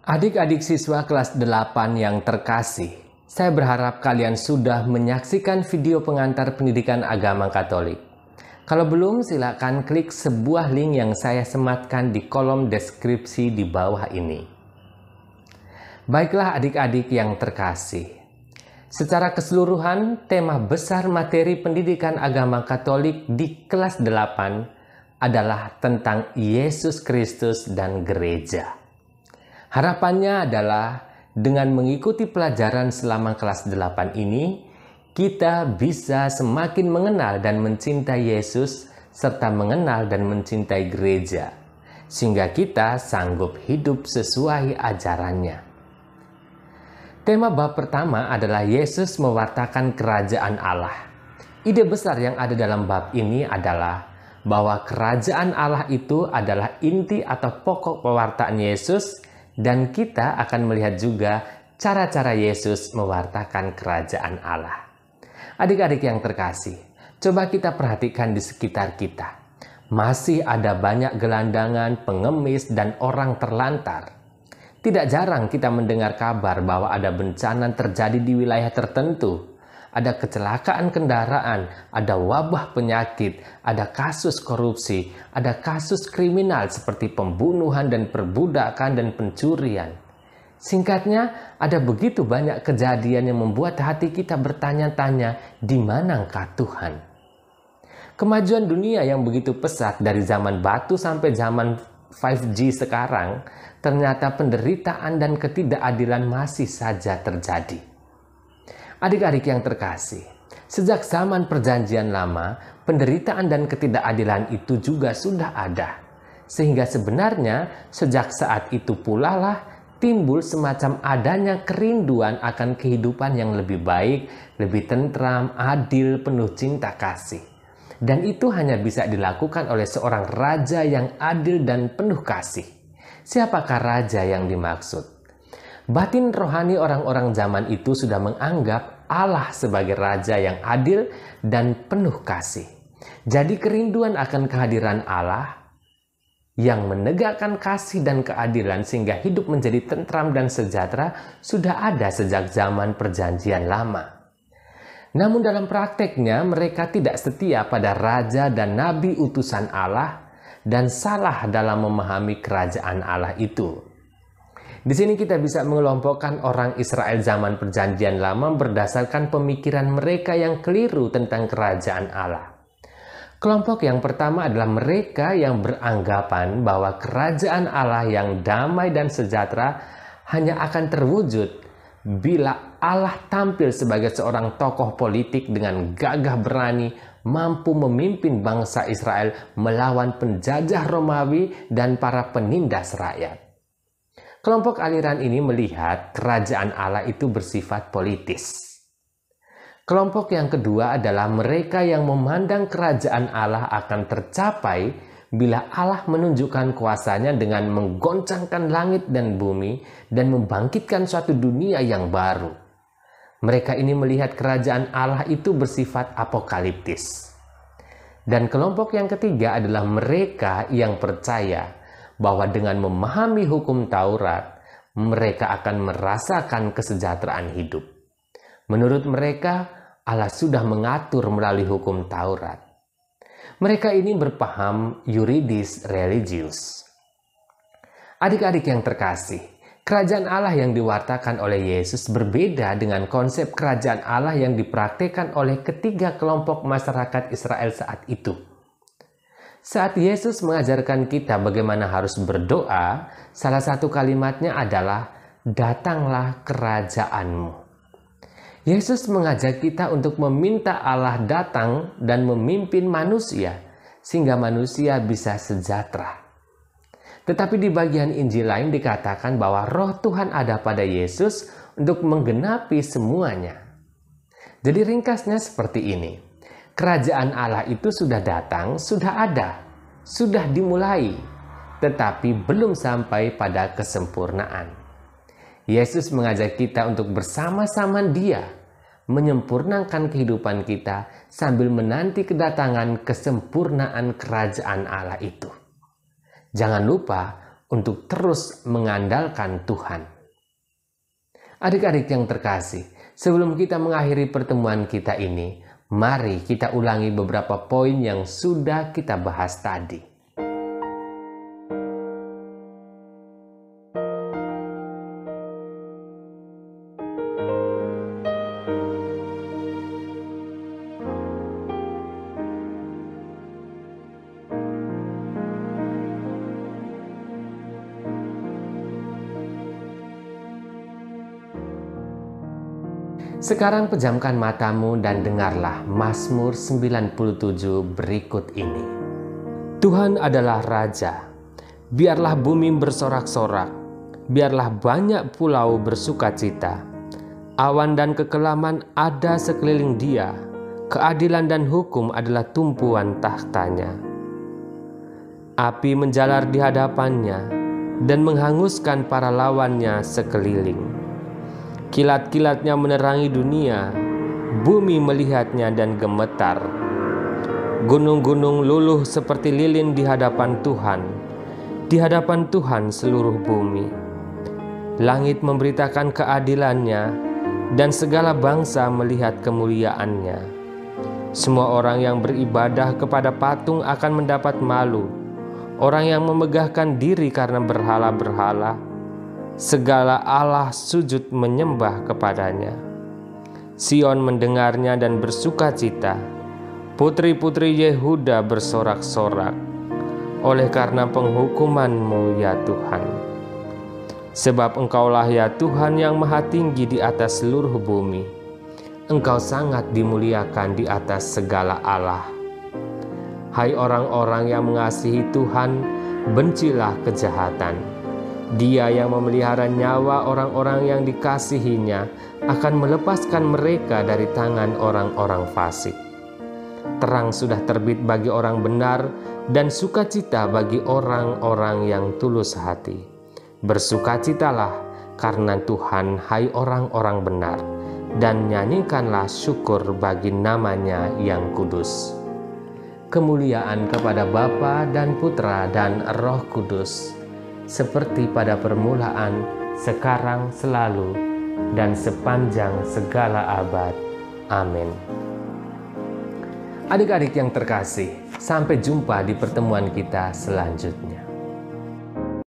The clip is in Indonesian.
Adik-adik siswa kelas 8 yang terkasih, saya berharap kalian sudah menyaksikan video pengantar pendidikan agama Katolik. Kalau belum, silakan klik sebuah link yang saya sematkan di kolom deskripsi di bawah ini. Baiklah adik-adik yang terkasih, secara keseluruhan tema besar materi pendidikan agama Katolik di kelas 8 adalah tentang Yesus Kristus dan gereja. Harapannya adalah dengan mengikuti pelajaran selama kelas 8 ini, kita bisa semakin mengenal dan mencintai Yesus serta mengenal dan mencintai gereja, sehingga kita sanggup hidup sesuai ajarannya. Tema bab pertama adalah Yesus mewartakan kerajaan Allah. Ide besar yang ada dalam bab ini adalah bahwa kerajaan Allah itu adalah inti atau pokok pewartaan Yesus, dan kita akan melihat juga cara-cara Yesus mewartakan kerajaan Allah. Adik-adik yang terkasih, coba kita perhatikan di sekitar kita. Masih ada banyak gelandangan, pengemis, dan orang terlantar. Tidak jarang kita mendengar kabar bahwa ada bencana terjadi di wilayah tertentu. Ada kecelakaan kendaraan, ada wabah penyakit, ada kasus korupsi, ada kasus kriminal seperti pembunuhan dan perbudakan dan pencurian. Singkatnya, ada begitu banyak kejadian yang membuat hati kita bertanya-tanya, di manakah Tuhan? Kemajuan dunia yang begitu pesat dari zaman batu sampai zaman 5G sekarang, ternyata penderitaan dan ketidakadilan masih saja terjadi. Adik-adik yang terkasih, sejak zaman Perjanjian Lama, penderitaan dan ketidakadilan itu juga sudah ada. Sehingga sebenarnya sejak saat itu pula lah timbul semacam adanya kerinduan akan kehidupan yang lebih baik, lebih tentram, adil, penuh cinta kasih. Dan itu hanya bisa dilakukan oleh seorang raja yang adil dan penuh kasih. Siapakah raja yang dimaksud? Batin rohani orang-orang zaman itu sudah menganggap Allah sebagai raja yang adil dan penuh kasih. Jadi kerinduan akan kehadiran Allah yang menegakkan kasih dan keadilan sehingga hidup menjadi tentram dan sejahtera sudah ada sejak zaman Perjanjian Lama. Namun dalam prakteknya mereka tidak setia pada raja dan nabi utusan Allah dan salah dalam memahami kerajaan Allah itu. Di sini kita bisa mengelompokkan orang Israel zaman Perjanjian Lama berdasarkan pemikiran mereka yang keliru tentang kerajaan Allah. Kelompok yang pertama adalah mereka yang beranggapan bahwa kerajaan Allah yang damai dan sejahtera hanya akan terwujud bila Allah tampil sebagai seorang tokoh politik dengan gagah berani, mampu memimpin bangsa Israel melawan penjajah Romawi dan para penindas rakyat. Kelompok aliran ini melihat kerajaan Allah itu bersifat politis. Kelompok yang kedua adalah mereka yang memandang kerajaan Allah akan tercapai bila Allah menunjukkan kuasanya dengan menggoncangkan langit dan bumi dan membangkitkan suatu dunia yang baru. Mereka ini melihat kerajaan Allah itu bersifat apokaliptis. Dan kelompok yang ketiga adalah mereka yang percaya bahwa dengan memahami hukum Taurat, mereka akan merasakan kesejahteraan hidup. Menurut mereka, Allah sudah mengatur melalui hukum Taurat. Mereka ini berpaham yuridis religius. Adik-adik yang terkasih, kerajaan Allah yang diwartakan oleh Yesus berbeda dengan konsep kerajaan Allah yang dipraktikkan oleh ketiga kelompok masyarakat Israel saat itu. Saat Yesus mengajarkan kita bagaimana harus berdoa, salah satu kalimatnya adalah, "Datanglah kerajaanmu." Yesus mengajak kita untuk meminta Allah datang dan memimpin manusia, sehingga manusia bisa sejahtera. Tetapi di bagian Injil lain dikatakan bahwa Roh Tuhan ada pada Yesus untuk menggenapi semuanya. Jadi ringkasnya seperti ini. Kerajaan Allah itu sudah datang, sudah ada, sudah dimulai, tetapi belum sampai pada kesempurnaan. Yesus mengajak kita untuk bersama-sama Dia menyempurnakan kehidupan kita sambil menanti kedatangan kesempurnaan kerajaan Allah itu. Jangan lupa untuk terus mengandalkan Tuhan. Adik-adik yang terkasih, sebelum kita mengakhiri pertemuan kita ini, mari kita ulangi beberapa poin yang sudah kita bahas tadi. Sekarang pejamkan matamu dan dengarlah Mazmur 97 berikut ini. Tuhan adalah Raja, biarlah bumi bersorak-sorak, biarlah banyak pulau bersukacita. Awan dan kekelaman ada sekeliling Dia, keadilan dan hukum adalah tumpuan tahtanya. Api menjalar di hadapannya dan menghanguskan para lawannya sekeliling. Kilat-kilatnya menerangi dunia, bumi melihatnya dan gemetar. Gunung-gunung luluh seperti lilin di hadapan Tuhan seluruh bumi. Langit memberitakan keadilannya, dan segala bangsa melihat kemuliaannya. Semua orang yang beribadah kepada patung akan mendapat malu. Orang yang memegahkan diri karena berhala-berhala, segala Allah sujud menyembah kepadanya. Sion mendengarnya dan bersukacita, putri-putri Yehuda bersorak-sorak, oleh karena penghukuman-Mu ya Tuhan. Sebab Engkaulah ya Tuhan yang maha tinggi di atas seluruh bumi. Engkau sangat dimuliakan di atas segala Allah. Hai orang-orang yang mengasihi Tuhan, bencilah kejahatan. Dia yang memelihara nyawa orang-orang yang dikasihinya akan melepaskan mereka dari tangan orang-orang fasik. Terang sudah terbit bagi orang benar dan sukacita bagi orang-orang yang tulus hati. Bersukacitalah karena Tuhan, hai orang-orang benar, dan nyanyikanlah syukur bagi nama-Nya yang kudus. Kemuliaan kepada Bapa dan Putra dan Roh Kudus, seperti pada permulaan, sekarang, selalu, dan sepanjang segala abad. Amin. Adik-adik yang terkasih, sampai jumpa di pertemuan kita selanjutnya.